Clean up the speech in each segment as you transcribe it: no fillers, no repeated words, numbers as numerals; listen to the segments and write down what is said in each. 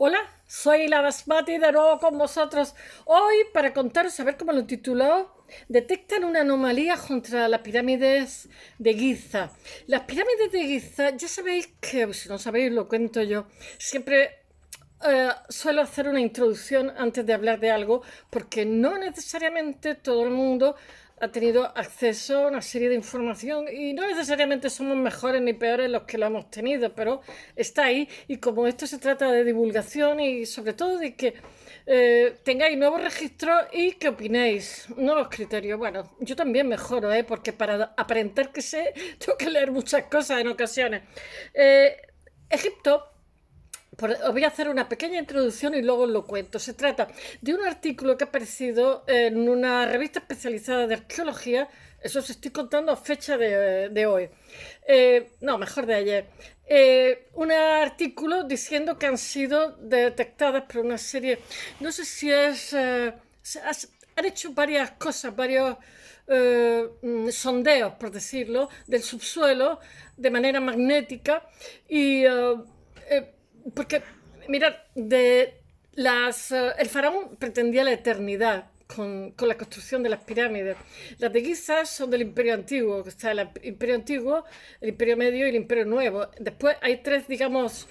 Hola, soy la Basmati de nuevo con vosotros. Hoy para contaros, a ver cómo lo he titulado, detectan una anomalía contra las pirámides de Giza. Las pirámides de Giza, ya sabéis que, si no sabéis, lo cuento yo, siempre suelo hacer una introducción antes de hablar de algo porque no necesariamente todo el mundo ha tenido acceso a una serie de información y no necesariamente somos mejores ni peores los que lo hemos tenido, pero está ahí y como esto se trata de divulgación y sobre todo de que tengáis nuevos registros y que opinéis, nuevos criterios. Bueno, yo también mejoro, porque para aparentar que sé, tengo que leer muchas cosas en ocasiones. Egipto, os voy a hacer una pequeña introducción y luego os lo cuento. Se trata de un artículo que ha aparecido en una revista especializada de arqueología. Eso os estoy contando a fecha de hoy. No, mejor de ayer. Un artículo diciendo que han sido detectadas por una serie. No sé si es. Han hecho varias cosas, varios sondeos, por decirlo, del subsuelo de manera magnética y porque, mirad, el faraón pretendía la eternidad con la construcción de las pirámides. Las de Giza son del Imperio Antiguo, que está el Imperio Antiguo, el Imperio Medio y el Imperio Nuevo. Después hay tres, digamos,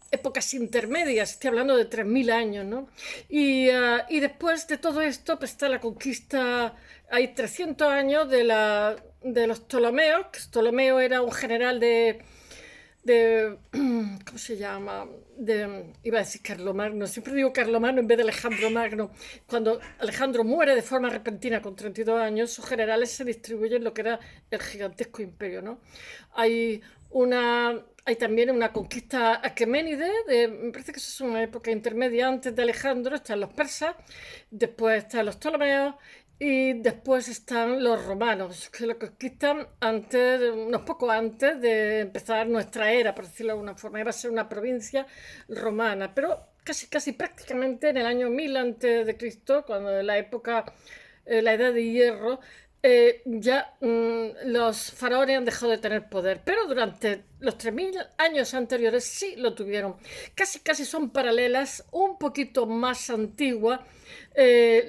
épocas intermedias, estoy hablando de 3000 años, ¿no? Y después de todo esto, pues está la conquista, hay 300 años de los Ptolomeos, que Ptolomeo era un general ¿cómo se llama? Iba a decir Carlomagno, siempre digo Carlomagno en vez de Alejandro Magno. Cuando Alejandro muere de forma repentina con 32 años, sus generales se distribuyen lo que era el gigantesco imperio, ¿no? Hay hay también una conquista aqueménide, me parece que eso es una época intermedia antes de Alejandro, están los persas, después están los Ptolomeos y después están los romanos, que lo conquistan unos poco antes de empezar nuestra era, por decirlo de alguna forma. Iba a ser una provincia romana, pero casi prácticamente en el año 1000 antes de Cristo, cuando en la época, la edad de hierro, los faraones han dejado de tener poder, pero durante los 3000 años anteriores sí lo tuvieron. Casi son paralelas, un poquito más antiguas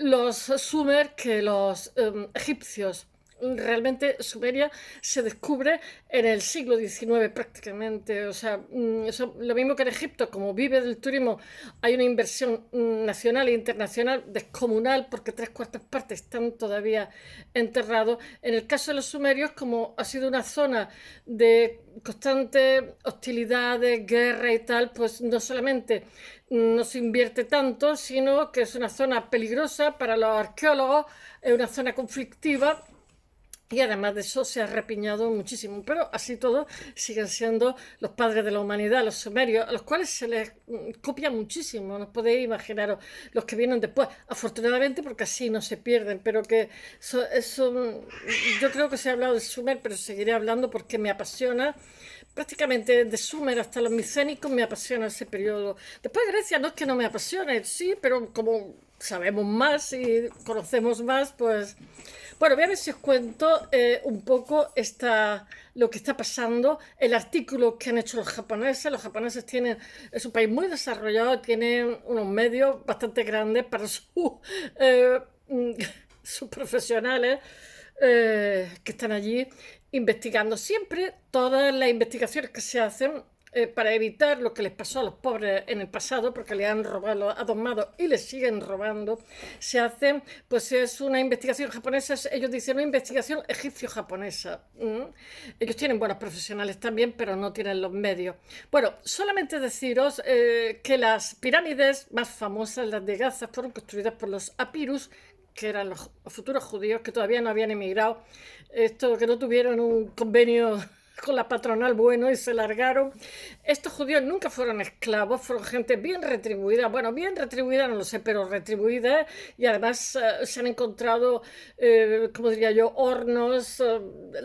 los sumer que los egipcios. Realmente Sumeria se descubre en el siglo XIX prácticamente. O sea, lo mismo que en Egipto, como vive del turismo, hay una inversión nacional e internacional descomunal porque tres cuartas partes están todavía enterrados. En el caso de los sumerios, como ha sido una zona de constante hostilidades, guerra y tal, pues no solamente no se invierte tanto, sino que es una zona peligrosa para los arqueólogos, es una zona conflictiva y además de eso se ha repiñado muchísimo. Pero así todo siguen siendo los padres de la humanidad, los sumerios, a los cuales se les copia muchísimo. No podéis imaginaros los que vienen después. Afortunadamente porque así no se pierden. Pero que yo creo que se ha hablado de Sumer, pero seguiré hablando porque me apasiona. Prácticamente de Sumer hasta los micénicos me apasiona ese periodo. Después Grecia no es que no me apasione, sí, pero como sabemos más y conocemos más, pues bueno, voy a ver si os cuento un poco lo que está pasando, el artículo que han hecho los japoneses. Los japoneses es un país muy desarrollado, tienen unos medios bastante grandes para eh, sus profesionales que están allí investigando. Siempre todas las investigaciones que se hacen para evitar lo que les pasó a los pobres en el pasado, porque le han robado, a domado y les siguen robando, se hacen, pues es una investigación japonesa, ellos dicen una investigación egipcio-japonesa. Ellos tienen buenos profesionales también, pero no tienen los medios. Bueno, solamente deciros que las pirámides más famosas, las de Gaza, fueron construidas por los Apirus, que eran los futuros judíos que todavía no habían emigrado, esto que no tuvieron un convenio con la patronal bueno y se largaron. Estos judíos nunca fueron esclavos, fueron gente bien retribuida. Bueno, bien retribuida no lo sé, pero retribuida. Y además se han encontrado, como diría yo, hornos,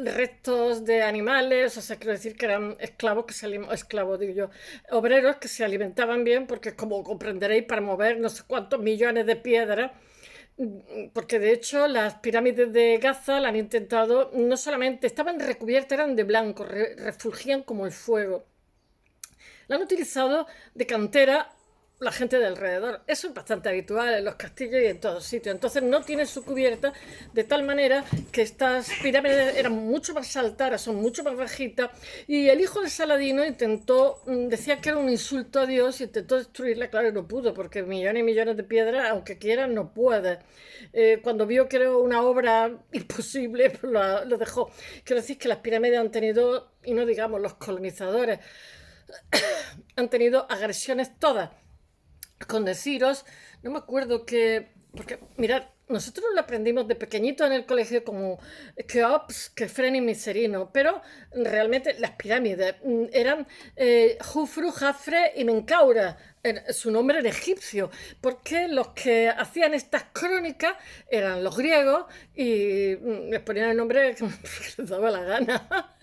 restos de animales. O sea, quiero decir que eran esclavos esclavos, digo yo, obreros que se alimentaban bien, porque como comprenderéis, para mover no sé cuántos millones de piedras, porque de hecho las pirámides de Gaza la han intentado, no solamente estaban recubiertas, eran de blanco, refulgían como el fuego. La han utilizado de cantera la gente de alrededor. Eso es bastante habitual en los castillos y en todos sitios. Entonces no tiene su cubierta, de tal manera que estas pirámides eran mucho más altas, son mucho más bajitas, y el hijo de Saladino intentó, decía que era un insulto a Dios, intentó destruirla, claro, y no pudo, porque millones y millones de piedras, aunque quieran, no puede. Cuando vio que era una obra imposible, pues lo dejó. Quiero decir que las pirámides han tenido, y no digamos los colonizadores, han tenido agresiones todas. Con deciros, no me acuerdo que, porque mirad, nosotros lo aprendimos de pequeñito en el colegio como Keops, Kefren y Miserino, pero realmente las pirámides eran Jufru, Jafre y Menkaura, su nombre era egipcio, porque los que hacían estas crónicas eran los griegos y les ponían el nombre que les daba la gana.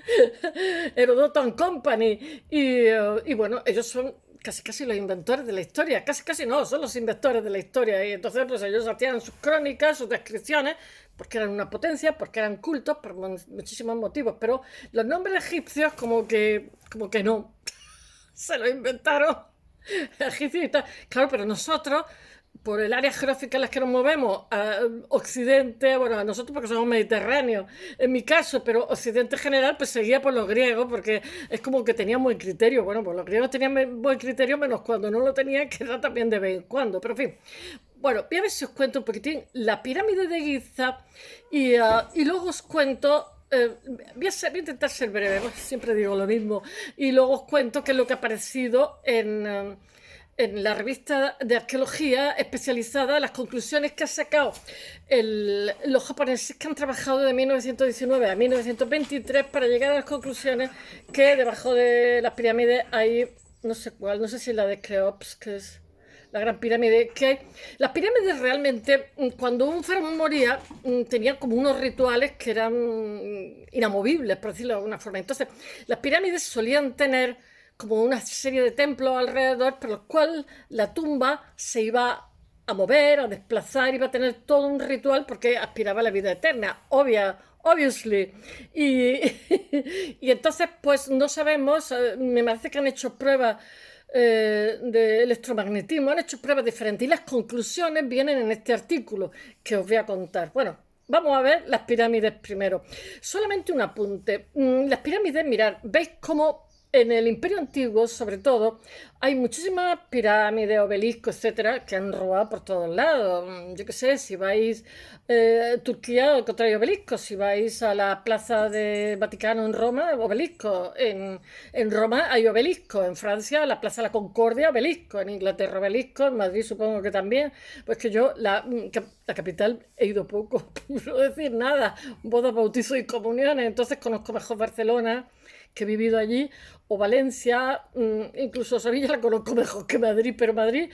Herodoto and Company, y bueno, ellos son casi los inventores de la historia, casi no, son los inventores de la historia, y entonces pues ellos hacían sus crónicas, sus descripciones, porque eran una potencia, porque eran cultos, por muchísimos motivos, pero los nombres egipcios como que no, se los inventaron egipcios y tal. Claro, pero nosotros, por el área geográfica en la que nos movemos, Occidente, bueno, nosotros porque somos mediterráneos, en mi caso, pero Occidente en general, pues seguía por los griegos, porque es como que tenían buen criterio. Bueno, pues los griegos tenían buen criterio, menos cuando no lo tenían, que era también de vez en cuando, pero en fin. Bueno, voy a ver si os cuento un poquitín la pirámide de Giza y luego os cuento. Voy a intentar ser breve, siempre digo lo mismo, y luego os cuento qué es lo que ha aparecido en la revista de arqueología especializada, las conclusiones que ha sacado los japoneses que han trabajado de 1919 a 1923 para llegar a las conclusiones que debajo de las pirámides hay, no sé cuál, no sé si la de Keops, que es la gran pirámide, que las pirámides realmente, cuando un faraón moría, tenían como unos rituales que eran inamovibles, por decirlo de alguna forma. Entonces, las pirámides solían tener como una serie de templos alrededor, por los cuales la tumba se iba a mover, a desplazar, iba a tener todo un ritual porque aspiraba a la vida eterna, obviously. Y entonces, pues no sabemos, me parece que han hecho pruebas de electromagnetismo, han hecho pruebas diferentes y las conclusiones vienen en este artículo que os voy a contar. Bueno, vamos a ver las pirámides primero. Solamente un apunte. Las pirámides, mirad, veis cómo en el Imperio Antiguo, sobre todo, hay muchísimas pirámides, obeliscos, etcétera, que han robado por todos lados. Yo qué sé, si vais a Turquía, al contrario, obeliscos. Si vais a la Plaza de Vaticano en Roma, obelisco. En Roma hay obelisco. En Francia, la Plaza de la Concordia, obelisco. En Inglaterra, obelisco. En Madrid, supongo que también. Pues que yo, la capital, he ido poco, por no decir nada. Bodas, bautizos y comuniones. Entonces conozco mejor Barcelona, que he vivido allí, o Valencia, incluso Sevilla la conozco mejor que Madrid, pero Madrid,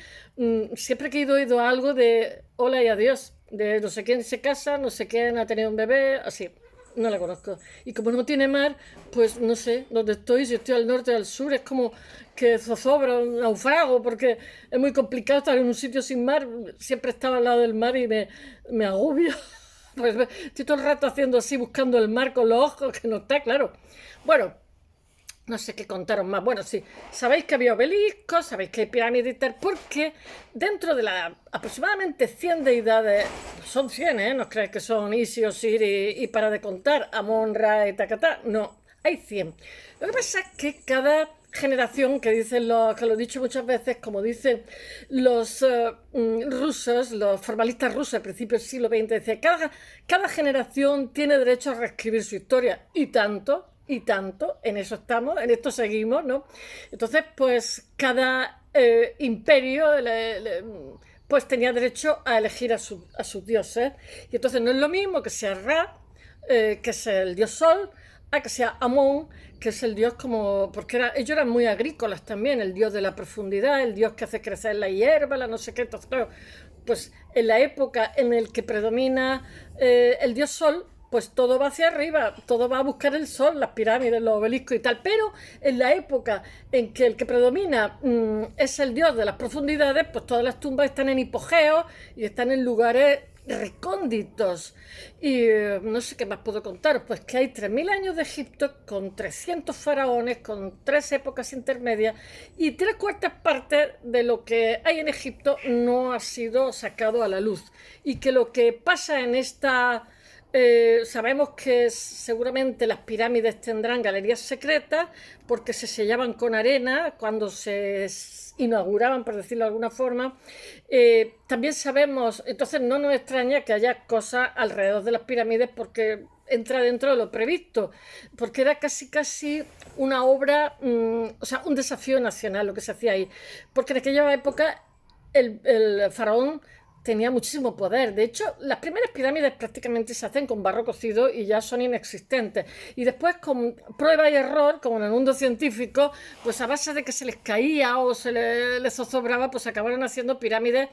siempre que he ido a algo de hola y adiós, de no sé quién se casa, no sé quién ha tenido un bebé, así, no la conozco. Y como no tiene mar, pues no sé dónde estoy, si estoy al norte o al sur, es como que zozobra, un naufrago, porque es muy complicado estar en un sitio sin mar, siempre estaba al lado del mar y me agobio. Pues estoy todo el rato haciendo así, buscando el mar con los ojos, que no está claro. Bueno, no sé qué contaron más. Bueno, sí, sabéis que había obeliscos, sabéis que hay pirámides y tal, porque dentro de las aproximadamente 100 deidades, son 100, ¿eh? No os creáis que son Isis, Osiris y para de contar, Amon, Ra y Tacatá. No, hay 100. Lo que pasa es que cada generación, que dicen que lo he dicho muchas veces, como dicen los rusos, los formalistas rusos al principio del siglo XX, decían, cada generación tiene derecho a reescribir su historia, y tanto, en eso estamos, en esto seguimos, ¿no? Entonces, pues cada imperio pues tenía derecho a elegir a sus dioses, y entonces no es lo mismo que sea Ra, que es el dios sol, a que sea Amón, que es el dios como, porque ellos eran muy agrícolas también, el dios de la profundidad, el dios que hace crecer la hierba, la no sé qué. Entonces, claro, pues en la época en el que predomina el dios sol, pues todo va hacia arriba, todo va a buscar el sol, las pirámides, los obeliscos y tal. Pero en la época en que el que predomina es el dios de las profundidades, pues todas las tumbas están en hipogeo y están en lugares recónditos. Y no sé qué más puedo contaros, pues que hay 3.000 años de Egipto con 300 faraones, con 3 épocas intermedias, y 3/4 partes de lo que hay en Egipto no ha sido sacado a la luz. Y que lo que pasa en esta... sabemos que seguramente las pirámides tendrán galerías secretas porque se sellaban con arena cuando se inauguraban, por decirlo de alguna forma. También sabemos, entonces no nos extraña que haya cosas alrededor de las pirámides porque entra dentro de lo previsto, porque era casi una obra, o sea, un desafío nacional lo que se hacía ahí, porque en aquella época el faraón tenía muchísimo poder. De hecho, las primeras pirámides prácticamente se hacen con barro cocido y ya son inexistentes. Y después, con prueba y error, como en el mundo científico, pues a base de que se les caía o les zozobraba, pues acabaron haciendo pirámides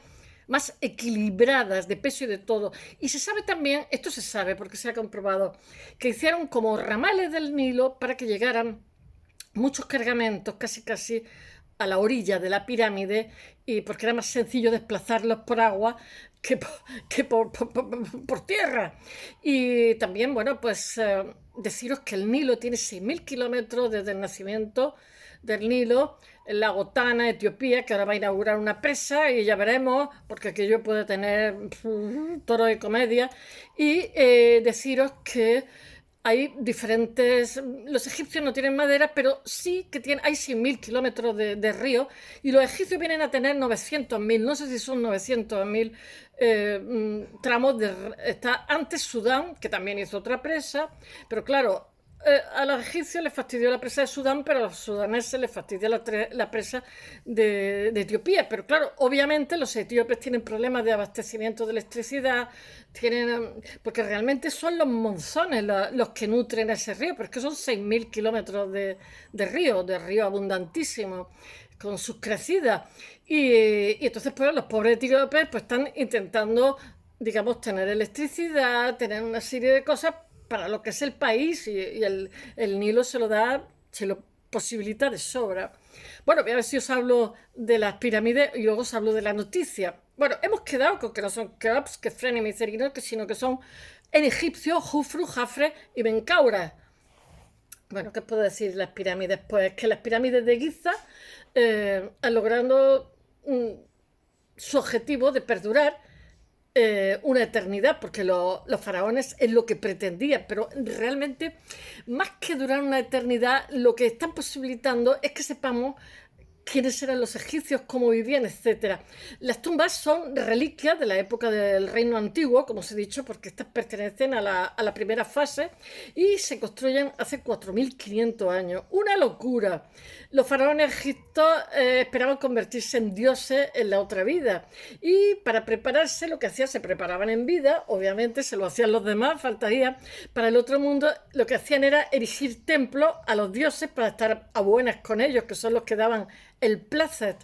más equilibradas de peso y de todo. Y se sabe también, esto se sabe porque se ha comprobado, que hicieron como ramales del Nilo para que llegaran muchos cargamentos casi a la orilla de la pirámide, y porque era más sencillo desplazarlos por agua que por tierra. Y también, bueno, pues deciros que el Nilo tiene 6.000 kilómetros desde el nacimiento del Nilo, el lago Tana, Etiopía, que ahora va a inaugurar una presa y ya veremos, porque aquello puede tener toro de comedia. Y deciros que hay diferentes... Los egipcios no tienen madera, pero sí que hay 6.000 kilómetros de río, y los egipcios vienen a tener 900.000, no sé si son 900.000 tramos de... Está antes Sudán, que también hizo otra presa, pero claro, a los egipcios les fastidió la presa de Sudán, pero a los sudaneses les fastidia la presa de Etiopía. Pero claro, obviamente los etíopes tienen problemas de abastecimiento de electricidad, porque realmente son los monzones los que nutren ese río, pero es que son 6.000 kilómetros de río abundantísimo, con sus crecidas. Y entonces, pues los pobres etíopes pues, están intentando, digamos, tener electricidad, tener una serie de cosas para lo que es el país, y el Nilo se lo posibilita de sobra. Bueno, voy a ver si os hablo de las pirámides y luego os hablo de la noticia. Bueno, hemos quedado con que no son Keops, que Fren y Micerino, sino que son en egipcio Jufru, Jafre y Menkaura. Bueno, ¿qué puedo decir de las pirámides? Pues que las pirámides de Giza han logrado su objetivo de perdurar una eternidad, porque los faraones es lo que pretendían, pero realmente, más que durar una eternidad, lo que están posibilitando es que sepamos quiénes eran los egipcios, cómo vivían, etcétera. Las tumbas son reliquias de la época del reino antiguo, como os he dicho, porque estas pertenecen a la primera fase y se construyen hace 4.500 años. ¡Una locura! Los faraones de Egipto esperaban convertirse en dioses en la otra vida, y para prepararse lo que hacían, se preparaban en vida, obviamente se lo hacían los demás, faltaría. Para el otro mundo lo que hacían era erigir templos a los dioses para estar a buenas con ellos, que son los que daban el placer,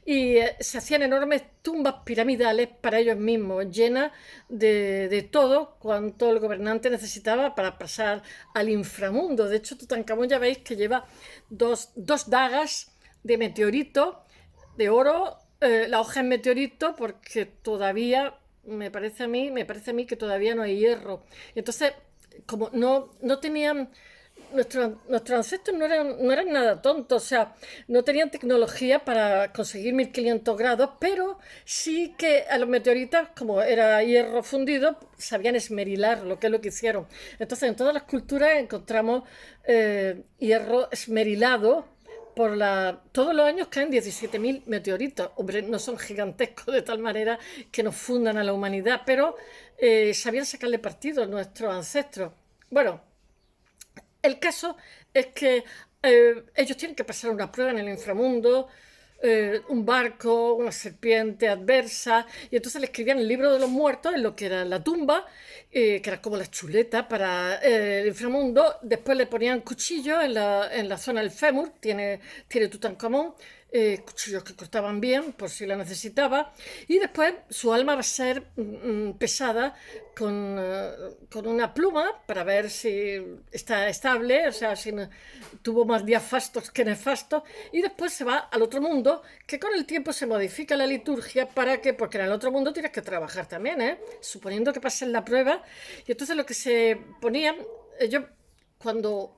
y se hacían enormes tumbas piramidales para ellos mismos, llenas de todo cuanto el gobernante necesitaba para pasar al inframundo. De hecho, Tutankamón ya veis que lleva dos dagas de meteorito, de oro. La hoja es meteorito porque todavía, me parece a mí que todavía no hay hierro. Entonces, como no tenían... Nuestros ancestros no eran nada tontos, o sea, no tenían tecnología para conseguir 1.500 grados, pero sí que a los meteoritos, como era hierro fundido, sabían esmerilar, lo que es lo que hicieron. Entonces, en todas las culturas encontramos hierro esmerilado. Todos los años caen 17.000 meteoritos. Hombre, no son gigantescos de tal manera que nos fundan a la humanidad, pero sabían sacarle partido a nuestros ancestros. Bueno, el caso es que ellos tienen que pasar una prueba en el inframundo, un barco, una serpiente adversa, y entonces le escribían el libro de los muertos en lo que era la tumba, que era como la chuleta para el inframundo. Después le ponían cuchillos en la zona del fémur, tiene Tutankamón, cuchillos que cortaban bien por si lo necesitaba, y después su alma va a ser pesada con una pluma para ver si está estable, o sea, si tuvo más días fastos que nefastos, y después se va al otro mundo, que con el tiempo se modifica la liturgia para que, porque en el otro mundo tienes que trabajar también, suponiendo que pasen la prueba, y entonces lo que se ponía, yo cuando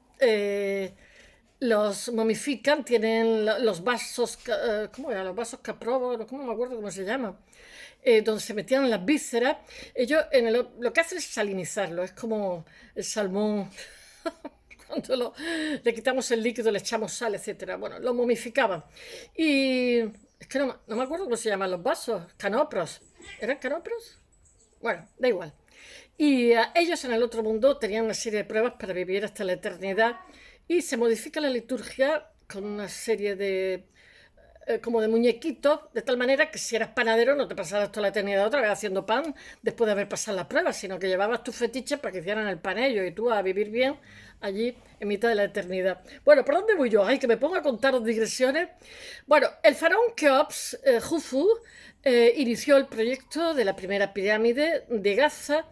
los momifican, tienen los vasos, ¿cómo era? Los vasos Caprobo, no, ¿cómo me acuerdo cómo se llama? Donde se metían las vísceras. Ellos lo que hacen es salinizarlo, es como el salmón. Cuando le quitamos el líquido, le echamos sal, etcétera. Bueno, lo momificaban. Y es que no me acuerdo cómo se llaman los vasos, canopros. ¿Eran canopros? Bueno, da igual. Y ellos en el otro mundo tenían una serie de pruebas para vivir hasta la eternidad y se modifica la liturgia con una serie de como de muñequitos, de tal manera que si eras panadero no te pasaras toda la eternidad otra vez haciendo pan después de haber pasado las pruebas, sino que llevabas tus fetiches para que hicieran el pan ellos y tú a vivir bien allí en mitad de la eternidad. Bueno, ¿por dónde voy yo? Ay, que me pongo a contaros digresiones. Bueno, el faraón Keops, Jufu, inició el proyecto de la primera pirámide de Gaza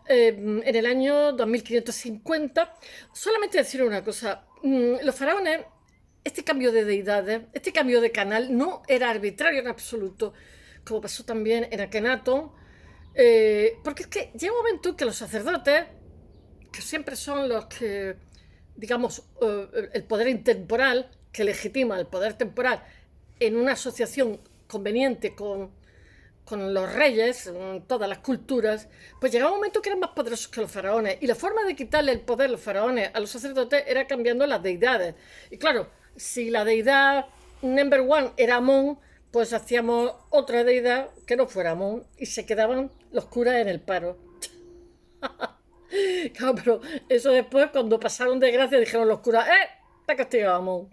en el año 2550. Solamente decir una cosa, los faraones, este cambio de deidades, este cambio de canal no era arbitrario en absoluto, como pasó también en Akenatón, porque es que llega un momento en que los sacerdotes, que siempre son los que, digamos, el poder intemporal, que legitima el poder temporal en una asociación conveniente con los reyes, en todas las culturas, pues llegaba un momento que eran más poderosos que los faraones. Y la forma de quitarle el poder a los faraones a los sacerdotes era cambiando las deidades. Y claro, si la deidad number one era Amón, pues hacíamos otra deidad que no fuera Amón y se quedaban los curas en el paro. Claro, pero eso después, cuando pasaron de gracia, dijeron los curas, está castigado Amón.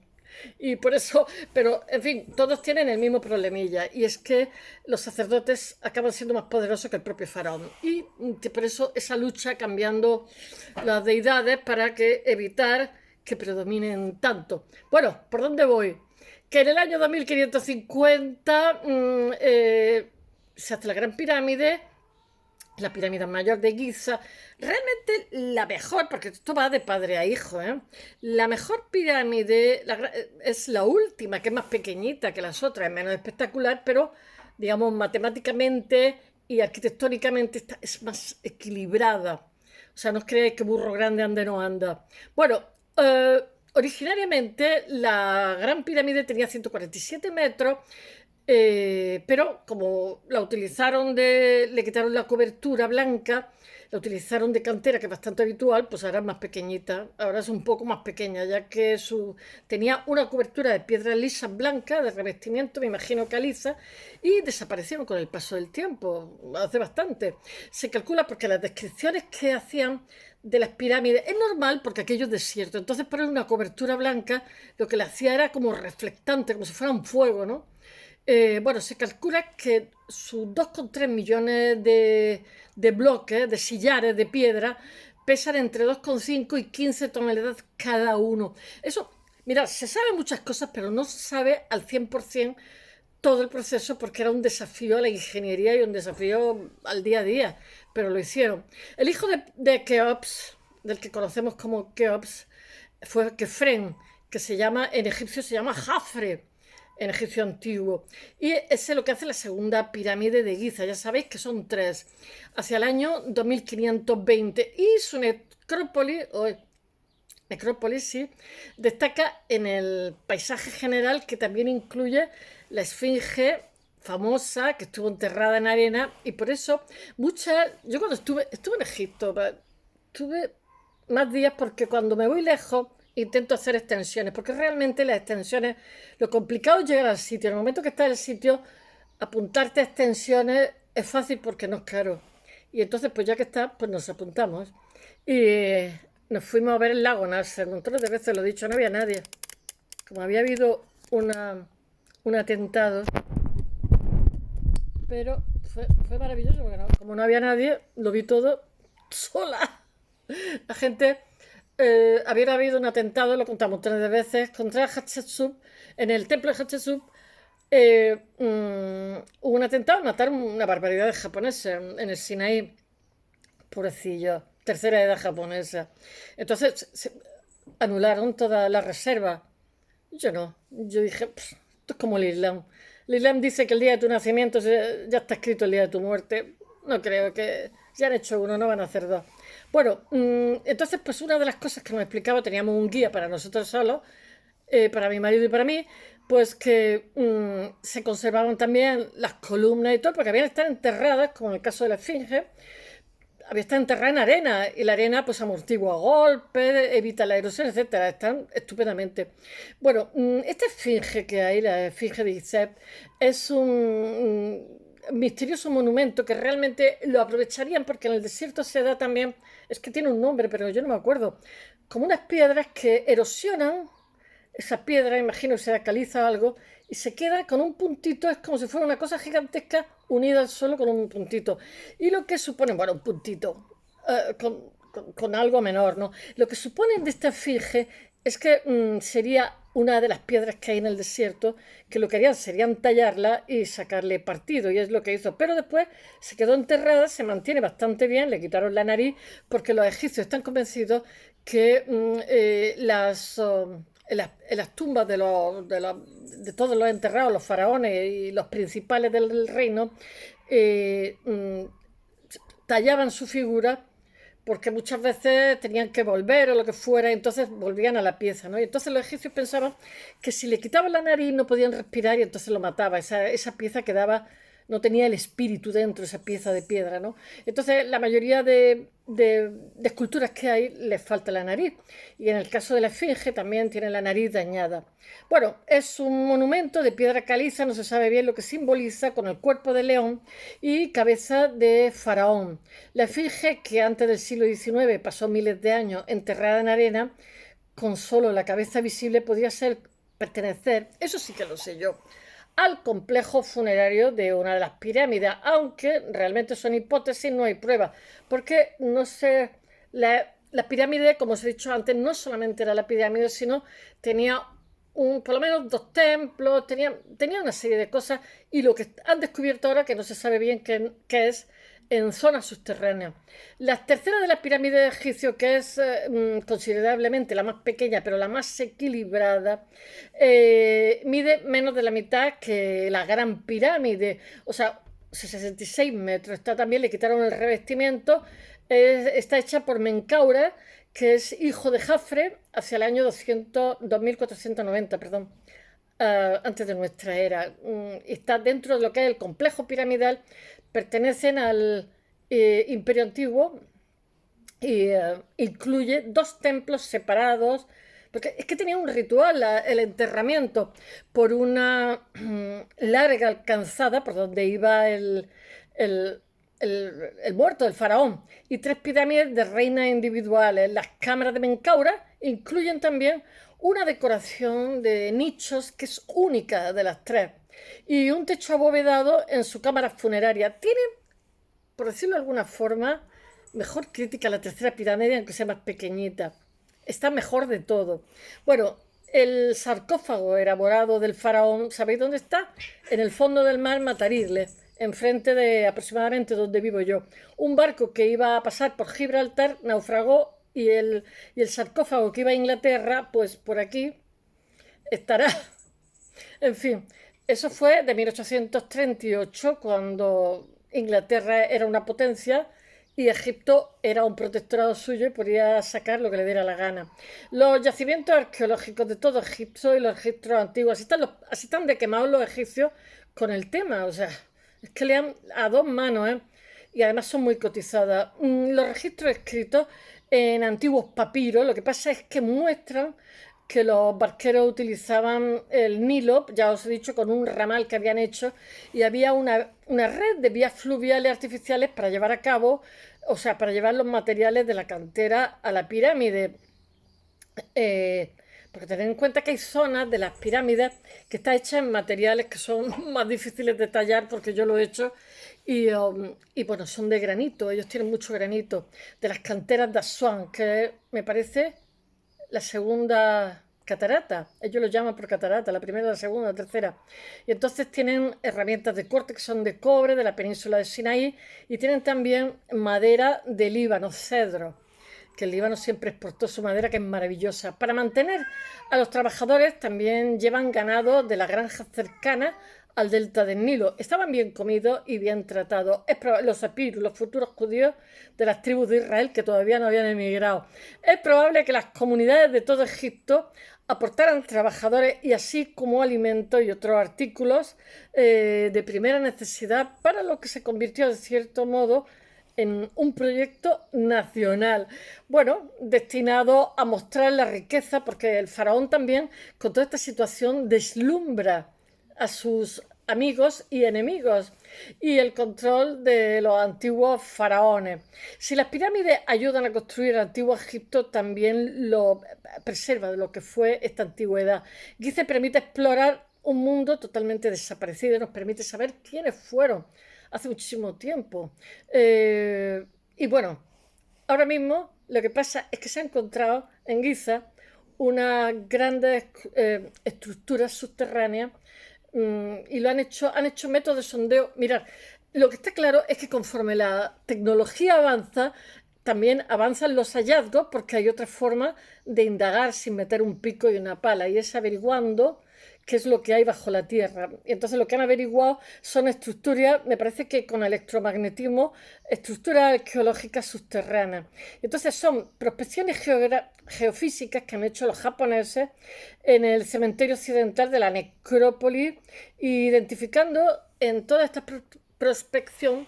Y por eso, pero en fin, todos tienen el mismo problemilla, y es que los sacerdotes acaban siendo más poderosos que el propio faraón. Y por eso esa lucha cambiando las deidades para que evitar que predominen tanto. Bueno, ¿por dónde voy? Que en el año 2550 se hace la Gran Pirámide, la pirámide mayor de Giza, realmente la mejor, porque esto va de padre a hijo, la mejor pirámide es la última, que es más pequeñita que las otras, es menos espectacular, pero digamos matemáticamente y arquitectónicamente es más equilibrada. O sea, no os creáis que burro grande ande no anda. Bueno, originariamente la Gran Pirámide tenía 147 metros, pero como la utilizaron le quitaron la cobertura blanca, la utilizaron de cantera, que es bastante habitual, pues ahora es más pequeñita, ahora es un poco más pequeña, ya que tenía una cobertura de piedra lisa blanca, de revestimiento, me imagino caliza, y desaparecieron con el paso del tiempo, hace bastante. Se calcula porque las descripciones que hacían de las pirámides es normal porque aquello es desierto, entonces poner una cobertura blanca lo que le hacía era como reflectante, como si fuera un fuego, ¿no? Bueno, se calcula que sus 2,3 millones de bloques, de sillares de piedra, pesan entre 2,5 y 15 toneladas cada uno. Eso, mira, se sabe muchas cosas, pero no se sabe al 100% todo el proceso porque era un desafío a la ingeniería y un desafío al día a día, pero lo hicieron. El hijo de Keops, del que conocemos como Keops, fue Kefren, que en egipcio se llama Jafre, en egipcio antiguo. Y ese es lo que hace la segunda pirámide de Giza. Ya sabéis que son tres. Hacia el año 2520. Y su necrópolis, sí, destaca en el paisaje general, que también incluye la esfinge famosa que estuvo enterrada en arena. Y por eso yo cuando estuve en Egipto, tuve más días porque cuando me voy lejos intento hacer extensiones, porque realmente las extensiones, lo complicado es llegar al sitio. En el momento que estás en el sitio, apuntarte a extensiones es fácil porque no es caro. Y entonces, pues ya que está, pues nos apuntamos. Y nos fuimos a ver el lago Nasser. Montones de veces lo he dicho, no había nadie. Como había habido un atentado, pero fue maravilloso, porque como no había nadie, lo vi todo sola. La gente, había habido un atentado, lo contamos 3 veces, contra Hatshepsut, en el templo de Hatshepsut, hubo un atentado, mataron una barbaridad de japoneses en el Sinaí, pobrecillo, tercera edad japonesa. Entonces anularon toda la reserva. Yo no, yo dije, esto es como el Islam. El Islam dice que el día de tu nacimiento ya está escrito el día de tu muerte. No creo que ya han hecho uno, no van a hacer dos. Bueno, entonces pues una de las cosas que nos explicaba, teníamos un guía para nosotros solos, para mi marido y para mí, pues que se conservaban también las columnas y todo, porque habían que estar enterradas, como en el caso de la Esfinge, había estado enterrada en arena y la arena pues amortigua golpes, evita la erosión, etcétera. Están estupendamente. Bueno, esta esfinge que hay, la esfinge de Izep, es un misterioso monumento que realmente lo aprovecharían porque en el desierto se da también, es que tiene un nombre, pero yo no me acuerdo, como unas piedras que erosionan esa piedra, imagino que será caliza o algo, y se queda con un puntito, es como si fuera una cosa gigantesca unida al suelo con un puntito. Y lo que supone, bueno, un puntito, con algo menor, ¿no? Lo que supone de esta esfinge es que sería una de las piedras que hay en el desierto, que lo que harían serían tallarla y sacarle partido, y es lo que hizo. Pero después se quedó enterrada, se mantiene bastante bien, le quitaron la nariz, porque los egipcios están convencidos que en las tumbas de todos los enterrados, los faraones y los principales del reino, eh, mm, tallaban su figura porque muchas veces tenían que volver o lo que fuera, y entonces volvían a la pieza, ¿no? Y entonces los egipcios pensaban que si le quitaban la nariz no podían respirar y entonces lo mataba. Esa pieza quedaba, no tenía el espíritu dentro, esa pieza de piedra, ¿no? Entonces la mayoría de esculturas que hay les falta la nariz. Y en el caso de la esfinge también tiene la nariz dañada. Bueno, es un monumento de piedra caliza, no se sabe bien lo que simboliza, con el cuerpo de león y cabeza de faraón. La esfinge, que antes del siglo XIX pasó miles de años enterrada en arena, con solo la cabeza visible, podría pertenecer, eso sí que lo sé yo, al complejo funerario de una de las pirámides, aunque realmente son hipótesis, no hay pruebas, porque no sé, la pirámide, como os he dicho antes, no solamente era la pirámide, sino tenía por lo menos dos templos, tenía una serie de cosas, y lo que han descubierto ahora, que no se sabe bien qué es, en zonas subterráneas. La tercera de las pirámides egipcias, que es considerablemente la más pequeña, pero la más equilibrada, mide menos de la mitad que la Gran Pirámide, o sea, 66 metros. Está también, le quitaron el revestimiento, está hecha por Menkaure, que es hijo de Jafre, hacia el año 2490, perdón, antes de nuestra era. Está dentro de lo que es el complejo piramidal, pertenecen al Imperio Antiguo y incluye dos templos separados, porque es que tenía un ritual, el enterramiento, por una larga alcanzada por donde iba el, el muerto, el faraón, y tres pirámides de reinas individuales. Las cámaras de Menkaura incluyen también una decoración de nichos que es única de las tres, y un techo abovedado en su cámara funeraria. Tiene, por decirlo de alguna forma, mejor crítica a la tercera pirámide, aunque sea más pequeñita. Está mejor de todo. Bueno, el sarcófago elaborado del faraón, ¿sabéis dónde está? En el fondo del mar Matarile, enfrente de aproximadamente donde vivo yo. Un barco que iba a pasar por Gibraltar naufragó, y el sarcófago que iba a Inglaterra, pues por aquí estará. En fin, eso fue de 1838, cuando Inglaterra era una potencia y Egipto era un protectorado suyo y podía sacar lo que le diera la gana. Los yacimientos arqueológicos de todo Egipto y los registros antiguos, así están de quemados los egipcios con el tema, o sea, es que lean a dos manos, ¿eh? Y además son muy cotizadas. Los registros escritos en antiguos papiros, lo que pasa es que muestran que los barqueros utilizaban el Nilo, ya os he dicho, con un ramal que habían hecho, y había una red de vías fluviales artificiales para llevar a cabo, o sea, para llevar los materiales de la cantera a la pirámide. Porque tened en cuenta que hay zonas de las pirámides que están hechas en materiales que son más difíciles de tallar, porque yo lo he hecho, y bueno, son de granito, ellos tienen mucho granito, de las canteras de Asuán, que me parece la segunda, catarata. Ellos lo llaman por catarata, la primera, la segunda, la tercera. Y entonces tienen herramientas de corte que son de cobre de la península de Sinaí y tienen también madera de Líbano, cedro, que el Líbano siempre exportó su madera, que es maravillosa. Para mantener a los trabajadores también llevan ganado de las granjas cercanas al delta del Nilo. Estaban bien comidos y bien tratados. Los epirus, los futuros judíos de las tribus de Israel que todavía no habían emigrado. Es probable que las comunidades de todo Egipto aportaran trabajadores y así como alimentos y otros artículos de primera necesidad para lo que se convirtió de cierto modo en un proyecto nacional, bueno, destinado a mostrar la riqueza, porque el faraón también, con toda esta situación, deslumbra a sus amigos y enemigos y el control de los antiguos faraones. Si las pirámides ayudan a construir el antiguo Egipto, también lo preserva de lo que fue esta antigüedad. Giza permite explorar un mundo totalmente desaparecido, nos permite saber quiénes fueron hace muchísimo tiempo. Y bueno, ahora mismo lo que pasa es que se ha encontrado en Giza unas grandes estructuras subterráneas y han hecho métodos de sondeo. Mirad, lo que está claro es que conforme la tecnología avanza, también avanzan los hallazgos porque hay otra forma de indagar sin meter un pico y una pala y es averiguando qué es lo que hay bajo la tierra. Y entonces lo que han averiguado son estructuras, me parece que con electromagnetismo, estructuras arqueológicas subterráneas. Y entonces son prospecciones geofísicas que han hecho los japoneses en el cementerio occidental de la necrópolis, identificando en toda esta prospección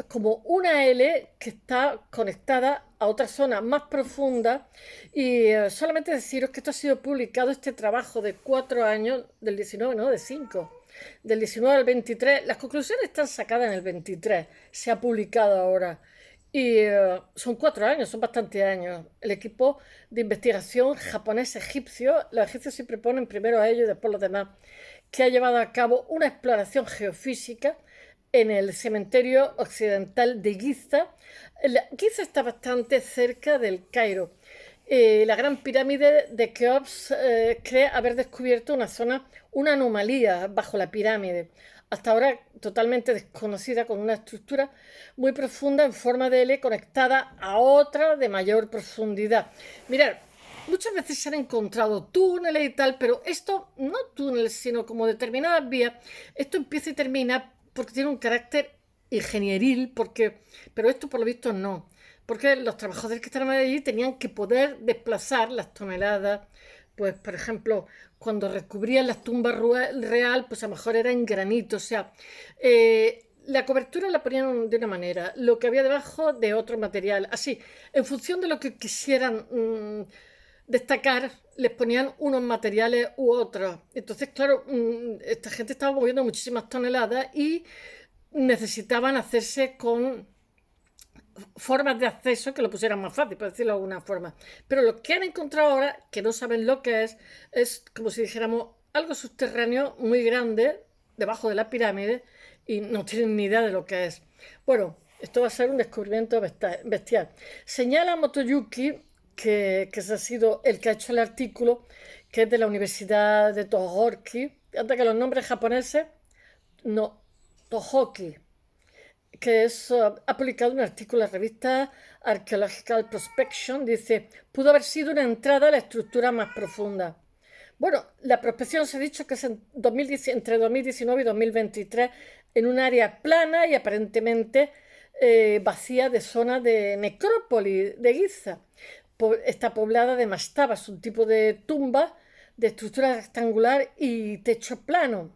como una L que está conectada a otra zona más profunda y solamente deciros que esto ha sido publicado, este trabajo de 4 años, del 19, no, de 5, del 19 al 23, las conclusiones están sacadas en el 23, se ha publicado ahora y son 4 años, son bastantes años. El equipo de investigación japonés-egipcio, los egipcios siempre ponen primero a ellos y después los demás, que ha llevado a cabo una exploración geofísica en el cementerio occidental de Giza. Giza está bastante cerca del Cairo. La gran pirámide de Keops cree haber descubierto una zona, una anomalía bajo la pirámide, hasta ahora totalmente desconocida, con una estructura muy profunda en forma de L conectada a otra de mayor profundidad. Mirad, muchas veces se han encontrado túneles y tal, pero esto no túneles, sino como determinadas vías. Esto empieza y termina porque tiene un carácter ingenieril, pero esto por lo visto no, porque los trabajadores que estaban allí tenían que poder desplazar las toneladas, pues por ejemplo, cuando recubrían las tumbas real, pues a lo mejor era en granito, o sea, la cobertura la ponían de una manera, lo que había debajo de otro material, así, en función de lo que quisieran destacar, les ponían unos materiales u otros. Entonces, claro, esta gente estaba moviendo muchísimas toneladas y necesitaban hacerse con formas de acceso que lo pusieran más fácil, por decirlo de alguna forma. Pero lo que han encontrado ahora, que no saben lo que es como si dijéramos algo subterráneo muy grande debajo de la pirámide y no tienen ni idea de lo que es. Bueno, esto va a ser un descubrimiento bestial. Señala Motoyuki que ese ha sido el que ha hecho el artículo, que es de la Universidad de Tohoku, antes que los nombres japoneses, no, Tohoku, que ha publicado un artículo en la revista Archaeological Prospection, dice, pudo haber sido una entrada a la estructura más profunda. Bueno, la prospección se ha dicho que es entre 2019 y 2023 en un área plana y aparentemente vacía de zona de necrópolis de Giza. Está poblada de mastabas, un tipo de tumba de estructura rectangular y techo plano,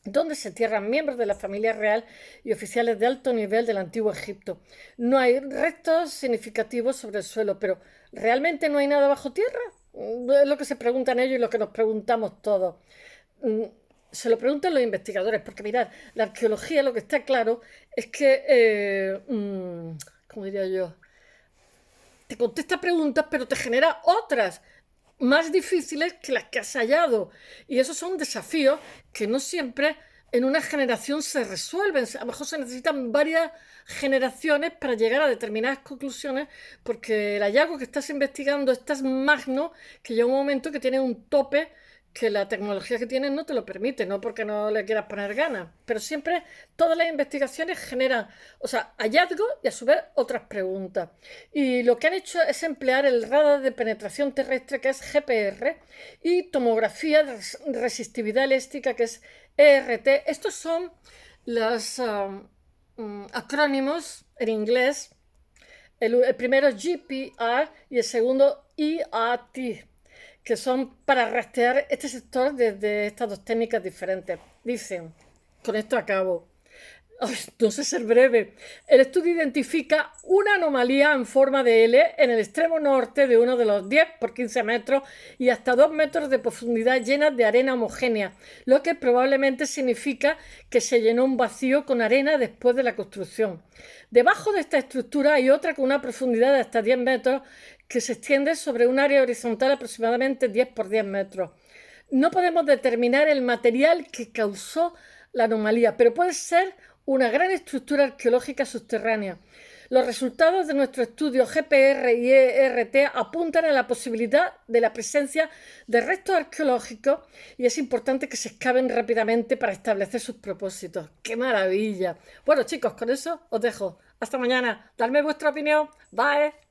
donde se entierran miembros de la familia real y oficiales de alto nivel del antiguo Egipto. No hay restos significativos sobre el suelo, pero ¿realmente no hay nada bajo tierra? Es lo que se preguntan ellos y lo que nos preguntamos todos. Se lo preguntan los investigadores, porque mirad, la arqueología, lo que está claro es que, ¿cómo diría yo? Te contesta preguntas, pero te genera otras más difíciles que las que has hallado. Y esos son desafíos que no siempre en una generación se resuelven. A lo mejor se necesitan varias generaciones para llegar a determinadas conclusiones, porque el hallazgo que estás investigando es tan magno que llega un momento que tiene un tope que la tecnología que tienes no te lo permite, no porque no le quieras poner ganas, pero siempre todas las investigaciones generan, o sea, hallazgos y a su vez otras preguntas. Y lo que han hecho es emplear el radar de penetración terrestre, que es GPR, y tomografía de resistividad eléctrica, que es ERT. Estos son los acrónimos en inglés. El primero es GPR y el segundo ERT, que son para rastrear este sector desde estas dos técnicas diferentes. Dicen, con esto acabo. Ay, no sé ser breve. El estudio identifica una anomalía en forma de L en el extremo norte de uno de los 10 por 15 metros y hasta 2 metros de profundidad llenas de arena homogénea, lo que probablemente significa que se llenó un vacío con arena después de la construcción. Debajo de esta estructura hay otra con una profundidad de hasta 10 metros que se extiende sobre un área horizontal aproximadamente 10 por 10 metros. No podemos determinar el material que causó la anomalía, pero puede ser una gran estructura arqueológica subterránea. Los resultados de nuestro estudio GPR y ERT apuntan a la posibilidad de la presencia de restos arqueológicos y es importante que se excaven rápidamente para establecer sus propósitos. ¡Qué maravilla! Bueno, chicos, con eso os dejo. Hasta mañana. Dadme vuestra opinión. Bye.